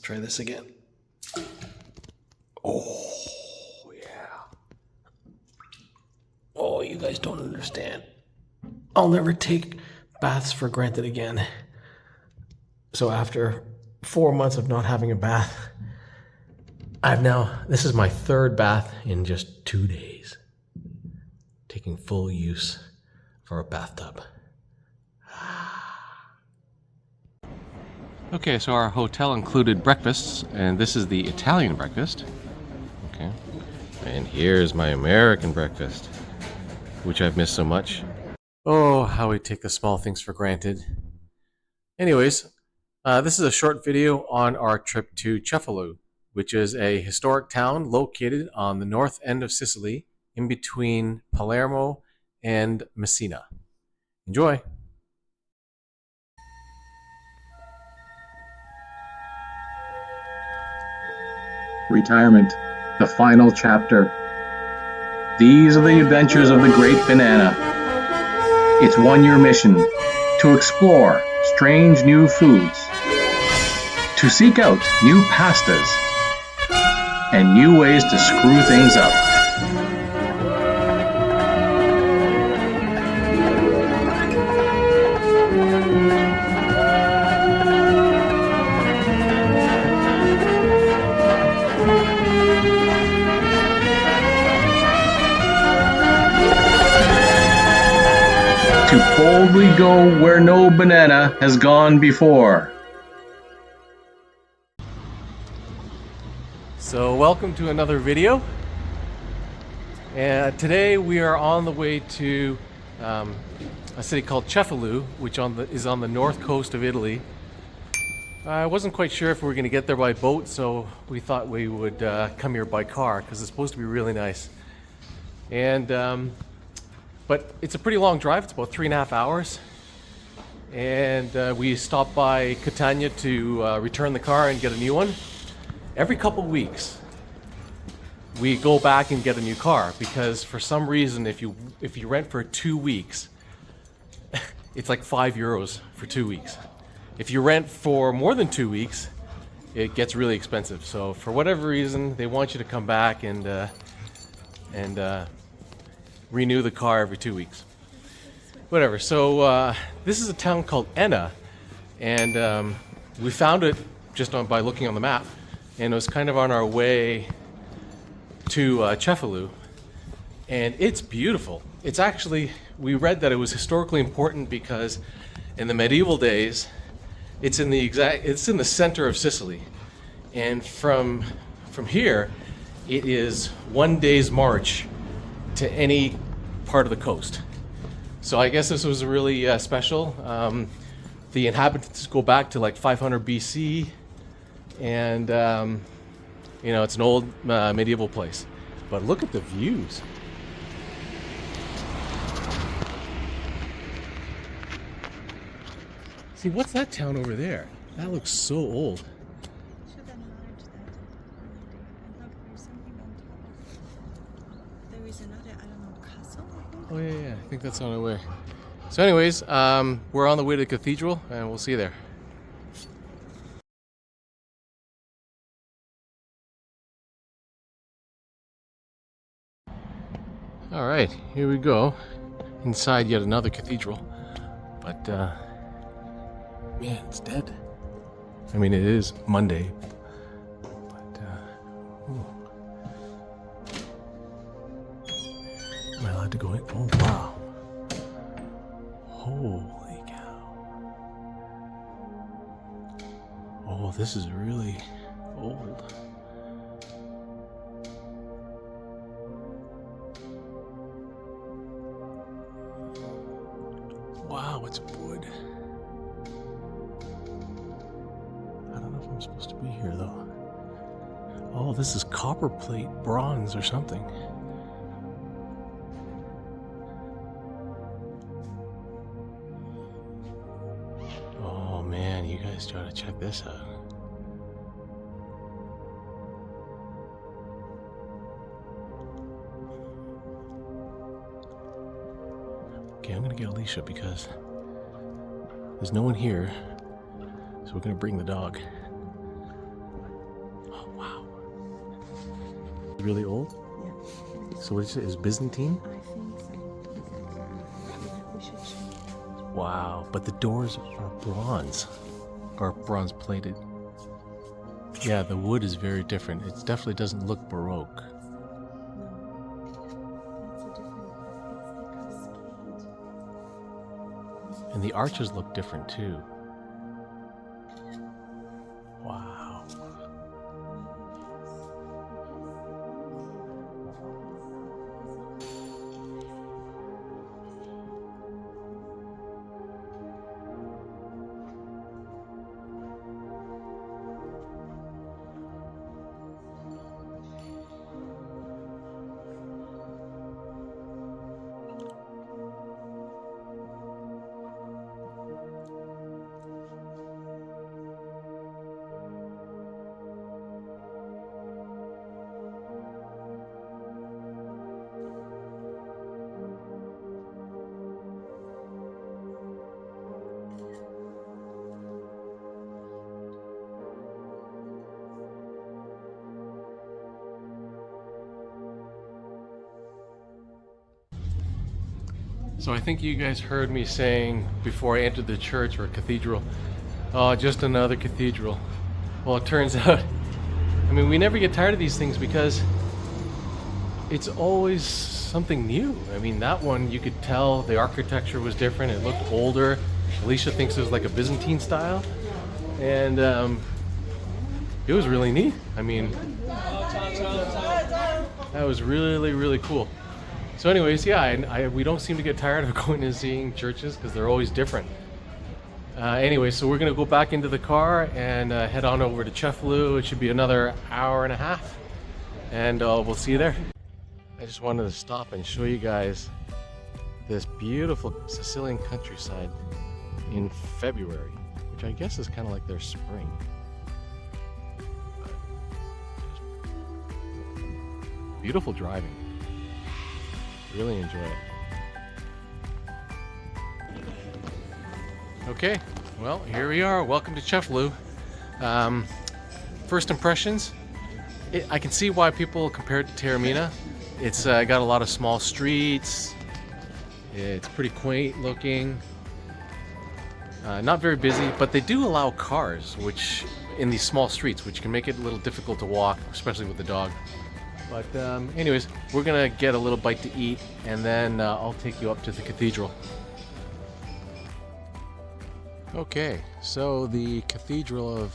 try this again. Oh, yeah. Oh, you guys don't understand. I'll never take baths for granted again. So after 4 months of not having a bath, this is my third bath in just 2 days. Taking full use for a bathtub. Okay, so our hotel included breakfasts, and this is the Italian breakfast. Okay, and here's my American breakfast, which I've missed so much. Oh, how we take the small things for granted. Anyways, this is a short video on our trip to Cefalu, which is a historic town located on the north end of Sicily, in between Palermo and Messina. Enjoy! Retirement, the final chapter. These are the adventures of the Great Banana. Its one-year mission: to explore strange new foods, to seek out new pastas, and new ways to screw things up. To boldly go where no banana has gone before. So welcome to another video. And today we are on the way to a city called Cefalu, which is on the north coast of Italy. I wasn't quite sure if we were going to get there by boat, so we thought we would come here by car because it's supposed to be really nice. And but it's a pretty long drive. It's about 3.5 hours. And we stopped by Catania to return the car and get a new one. Every couple weeks, we go back and get a new car because for some reason, if you rent for 2 weeks, it's like €5 for 2 weeks. If you rent for more than 2 weeks, it gets really expensive. So for whatever reason, they want you to come back and renew the car every 2 weeks. Whatever. So this is a town called Enna, and we found it just by looking on the map, and it was kind of on our way to Cefalu, and it's beautiful. It's actually, we read that it was historically important because in the medieval days, it's in the center of Sicily, and from here, it is 1 day's march to any part of the coast. So I guess this was really special. The inhabitants go back to like 500 BC, and it's an old medieval place. But look at the views. See, what's that town over there? That looks so old. Should enlarge that. And look, there's something on top. There is another, I don't know, castle, I think? Oh yeah, I think that's on our way. So anyways, we're on the way to the cathedral, and we'll see you there. All right, here we go. Inside yet another cathedral. But, man, it's dead. I mean, it is Monday. But, am I allowed to go in? Oh, wow. Holy cow. Oh, this is really old. Wow, it's wood. I don't know if I'm supposed to be here though. Oh, this is copper plate, bronze or something. Oh man, you guys gotta check this out. Okay, I'm gonna get Alicia because there's no one here, so we're gonna bring the dog. really old? Yeah. So what did you say? Is Byzantine? I think so. We should check. Wow, but the doors are bronze. Or bronze plated. Yeah, the wood is very different. It definitely doesn't look Baroque. No. It's a different. It's the cascade. And the arches look different too. Wow. So I think you guys heard me saying before I entered the church or cathedral, oh, just another cathedral. Well, it turns out, I mean, we never get tired of these things because it's always something new. I mean, that one, you could tell the architecture was different. It looked older. Alicia thinks it was like a Byzantine style. And it was really neat. I mean, that was really, really cool. So anyways, yeah, we don't seem to get tired of going and seeing churches because they're always different. Anyway, so we're going to go back into the car and head on over to Cefalu. It should be another hour and a half. And we'll see you there. I just wanted to stop and show you guys this beautiful Sicilian countryside in February, which I guess is kind of like their spring. Beautiful driving. Really enjoy it. Okay, well, here we are. Welcome to Cefalu. First impressions, I can see why people compare it to Taormina. It's got a lot of small streets. It's pretty quaint looking. Not very busy, but they do allow cars, which in these small streets, which can make it a little difficult to walk, especially with the dog. But anyways, we're gonna get a little bite to eat, and then I'll take you up to the cathedral. Okay, so the Cathedral of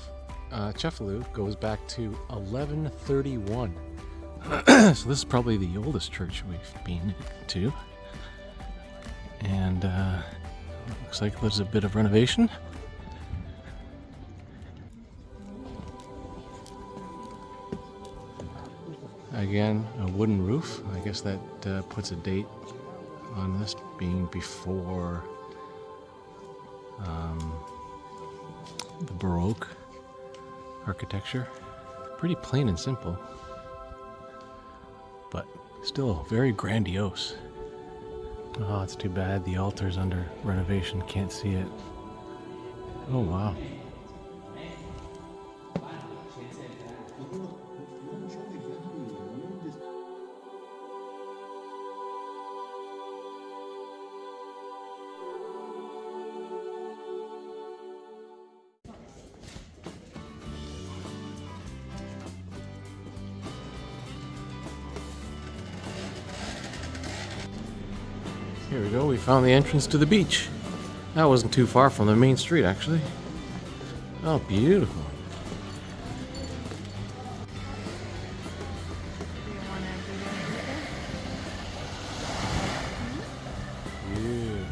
Cefalu goes back to 1131. So this is probably the oldest church we've been to. And looks like there's a bit of renovation. Again, a wooden roof. I guess that puts a date on this being before the Baroque architecture. Pretty plain and simple, but still very grandiose. Oh, it's too bad the altar's under renovation. Can't see it. Oh, wow. Here we go, we found the entrance to the beach. That wasn't too far from the main street, actually. Oh, beautiful. Yeah.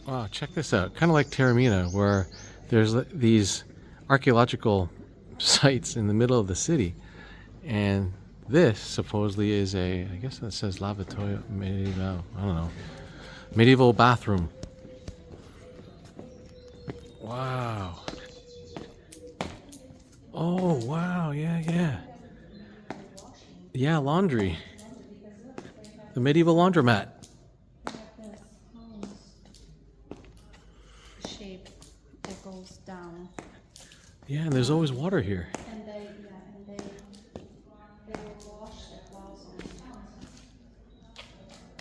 Wow, check this out. Kind of like Taormina, where there's these archaeological sites in the middle of the city. And This supposedly is I guess that says lavatory medieval, I don't know, medieval bathroom. Wow. Oh, wow, yeah. Yeah, laundry. The medieval laundromat. Shape that goes down. Yeah, and there's always water here. And they will wash their clothes on the outside.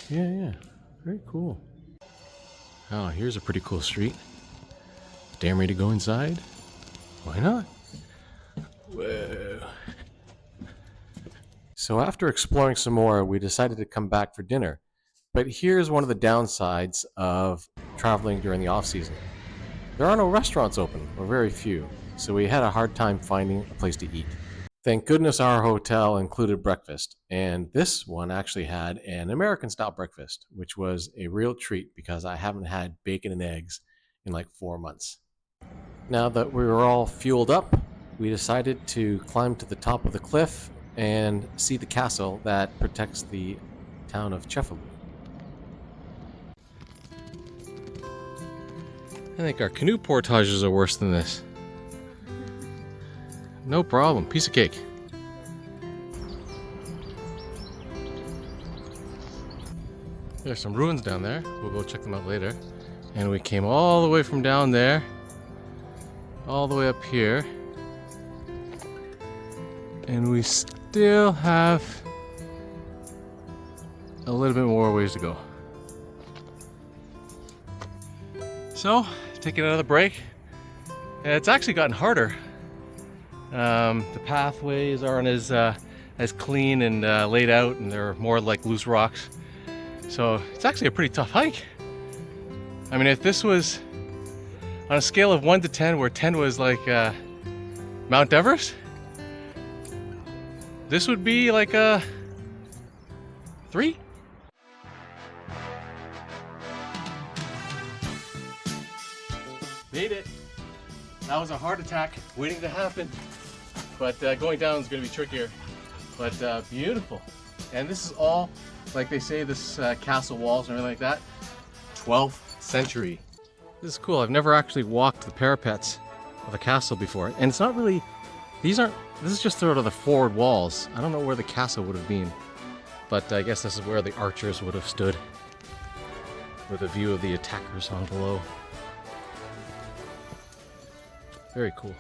Yeah. Very cool. Oh, here's a pretty cool street. Damn ready to go inside? Why not? Whoa. So after exploring some more, we decided to come back for dinner. But here's one of the downsides of traveling during the off season. There are no restaurants open, or very few, so we had a hard time finding a place to eat. Thank goodness our hotel included breakfast, and this one actually had an American-style breakfast, which was a real treat because I haven't had bacon and eggs in like 4 months. Now that we were all fueled up, we decided to climb to the top of the cliff and see the castle that protects the town of Cefalu. I think our canoe portages are worse than this. No problem, piece of cake. There's some ruins down there. We'll go check them out later. And we came all the way from down there, all the way up here. And we still have a little bit more ways to go. So, taking another break. It's actually gotten harder. The pathways aren't as clean and laid out, and they're more like loose rocks. So it's actually a pretty tough hike. I mean, if this was on a scale of 1 to 10, where 10 was like Mount Everest, this would be like a 3. Made it. That was a heart attack waiting to happen. But going down is going to be trickier. But beautiful. And this is all, like they say, this castle walls and everything like that, 12th century. This is cool. I've never actually walked the parapets of a castle before. And it's not really, this is just sort of the forward walls. I don't know where the castle would have been. But I guess this is where the archers would have stood, with a view of the attackers on below. Very cool.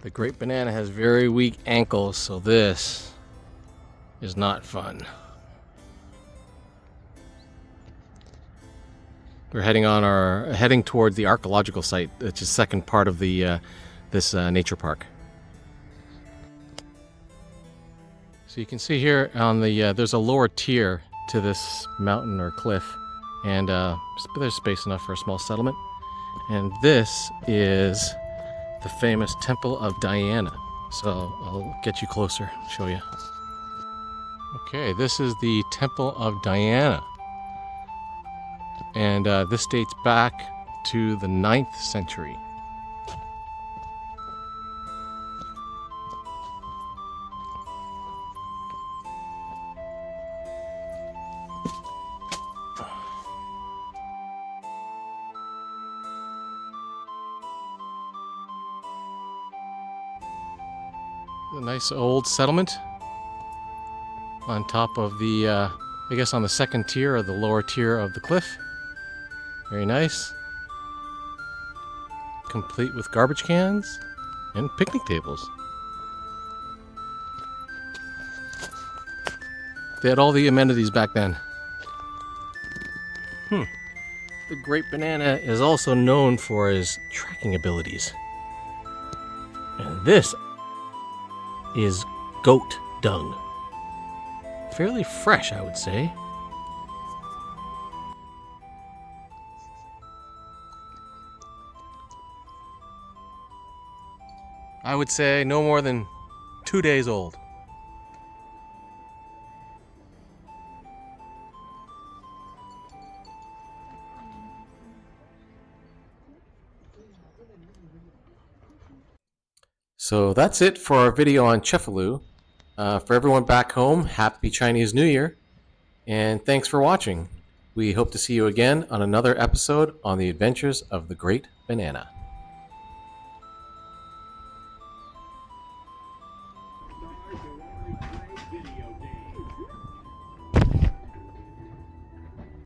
The Great Banana has very weak ankles, so this is not fun. We're heading towards the archaeological site, which is the second part of the this nature park. So you can see here on the there's a lower tier to this mountain or cliff, and there's space enough for a small settlement. And this is the famous Temple of Diana. So I'll get you closer, show you. Okay, this is the Temple of Diana. And this dates back to the 9th century. A nice old settlement on top of the, I guess on the second tier or the lower tier of the cliff. Very nice. Complete with garbage cans and picnic tables. They had all the amenities back then. The Great Banana is also known for his trekking abilities. And this is goat dung. fairly fresh, I would say. I would say no more than 2 days old. So that's it for our video on Cefalu. For everyone back home, Happy Chinese New Year, and thanks for watching. We hope to see you again on another episode on the adventures of the Great Banana. Stars who only play video games.